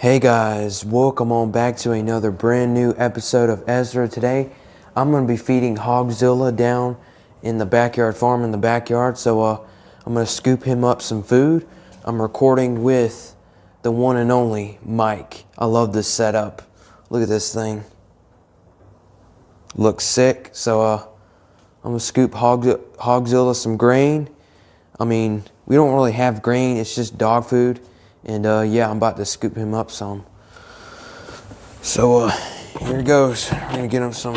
Hey guys, welcome on back to another brand new episode of Ezra. Today I'm going to be feeding Hogzilla down in the backyard farm in the backyard. So I'm going to scoop him up some food. I'm recording with the one and only Mike. I love this setup. Look at this thing. Looks sick. So I'm going to scoop Hogzilla some grain. I mean, we don't really have grain, it's just dog food. And yeah, I'm about to scoop him up some. So here it goes. We're gonna get him some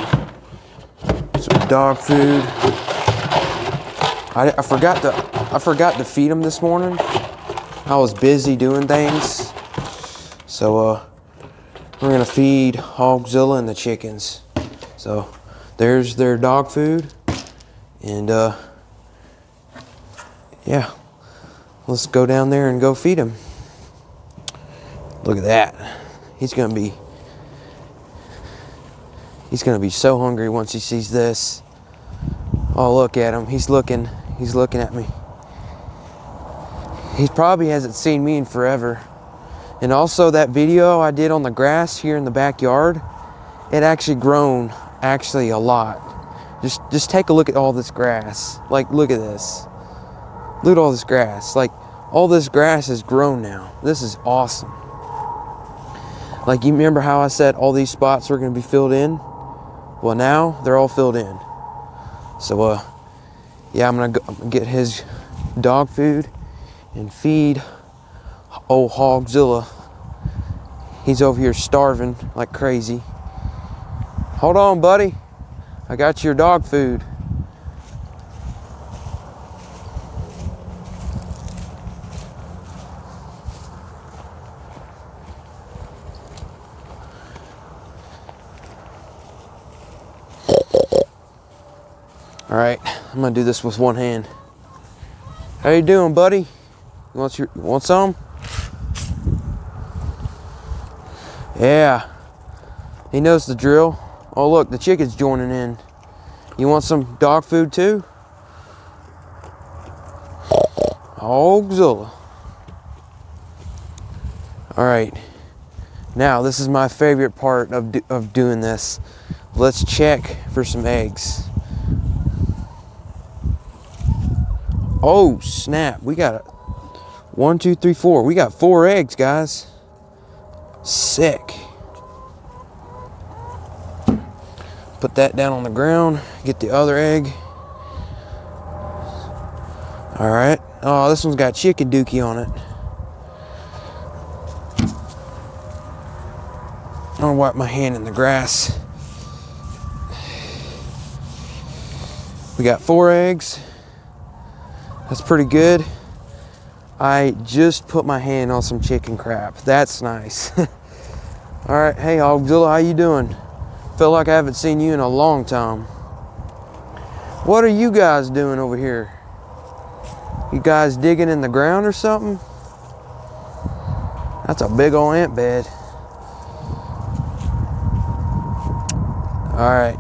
dog food. I forgot to feed him this morning. I was busy doing things. So we're gonna feed Hogzilla and the chickens. So there's their dog food. And yeah, let's go down there and go feed him. Look at that. He's gonna be so hungry once he sees this. Oh, look at him. He's looking at me. He probably hasn't seen me in forever. And also that video I did on the grass here in the backyard, it actually grown a lot. Just take a look at all this grass. Like, look at this. Look at all this grass. Like, all this grass has grown now. This is awesome. Like, you remember how I said all these spots were going to be filled in? Well, now they're all filled in. So, yeah, I'm going to get his dog food and feed old Hogzilla. He's over here starving like crazy. Hold on, buddy. I got your dog food. All right, I'm gonna do this with one hand. How you doing, buddy? You want some? Yeah, he knows the drill. Oh look, the chicken's joining in. You want some dog food too? Hogzilla. All right, now this is my favorite part of doing this. Let's check for some eggs. Oh snap, we got 1, 2, 3, 4. We got 4 eggs, guys. Sick. Put that down on the ground, get the other egg. All right. Oh, this one's got chicken dookie on it. I'm gonna wipe my hand in the grass. We got 4 eggs. That's pretty good. I just put my hand on some chicken crap. That's nice. All right, hey Hogzilla, how you doing? Feel like I haven't seen you in a long time. What are you guys doing over here? You guys digging in the ground or something? That's a big old ant bed. All right.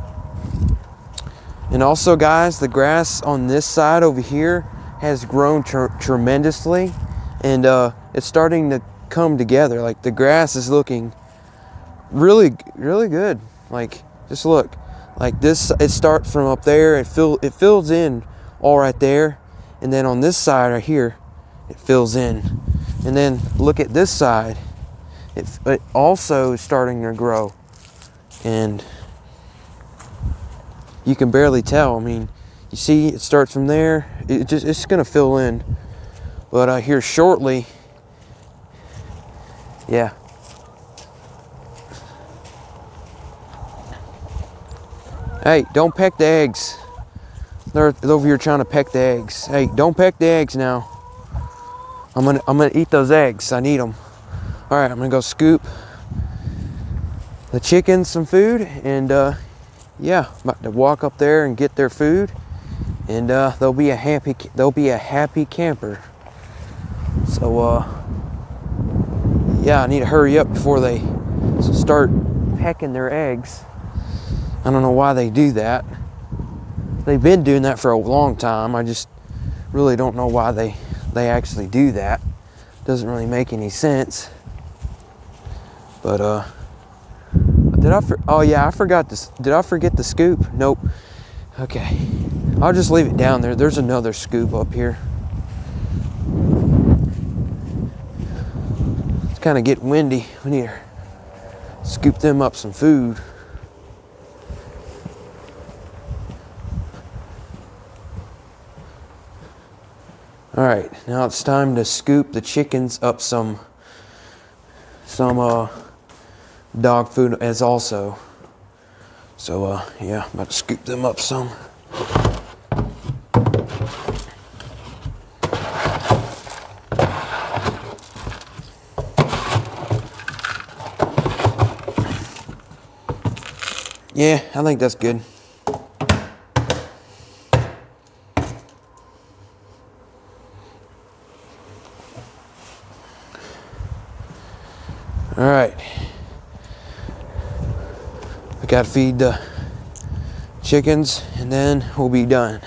And also, guys, the grass on this side over here has grown tremendously, and it's starting to come together. Like, the grass is looking really good. Like, just look, like this, it starts from up there, it fills in all right there, and then on this side right here it fills in, and then look at this side, it also is starting to grow, and you can barely tell. I mean, you see, it starts from there. It's gonna fill in, but here shortly, yeah. Hey, don't peck the eggs. They're over here trying to peck the eggs. Hey, don't peck the eggs now. I'm gonna eat those eggs. I need them. All right, I'm gonna go scoop the chickens some food, and yeah, I'm about to walk up there and get their food. And they'll be a happy camper. So yeah, I need to hurry up before they start pecking their eggs. I don't know why they do that. They've been doing that for a long time. I just really don't know why they actually do that. Doesn't really make any sense. But oh yeah, I forgot this. Did I forget the scoop? Nope. Okay, I'll just leave it down there. There's another scoop up here. It's kind of getting windy. We need to scoop them up some food. All right, now it's time to scoop the chickens up some dog food as also. So yeah, I'm about to scoop them up some. Yeah, I think that's good. All right. I gotta feed the chickens and then we'll be done.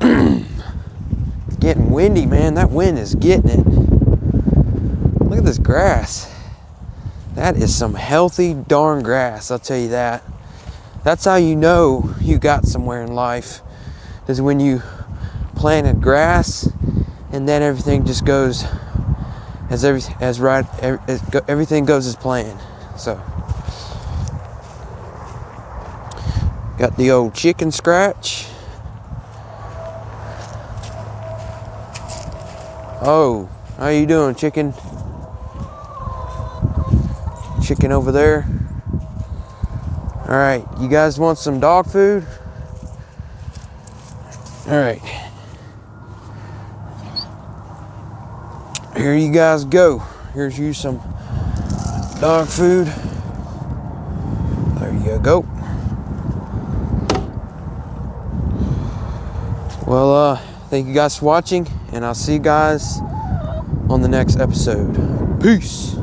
It's getting windy, man. That wind is getting it. Look at this grass. That is some healthy darn grass, I'll tell you that. That's how you know you got somewhere in life, is when you planted grass and then everything just goes everything goes as planned. So got the old chicken scratch. Oh, how you doing, chicken? Chicken over there. All right, you guys want some dog food? All right, here you guys go. Here's you some dog food. There you go. Well, thank you guys for watching, and I'll see you guys on the next episode. Peace.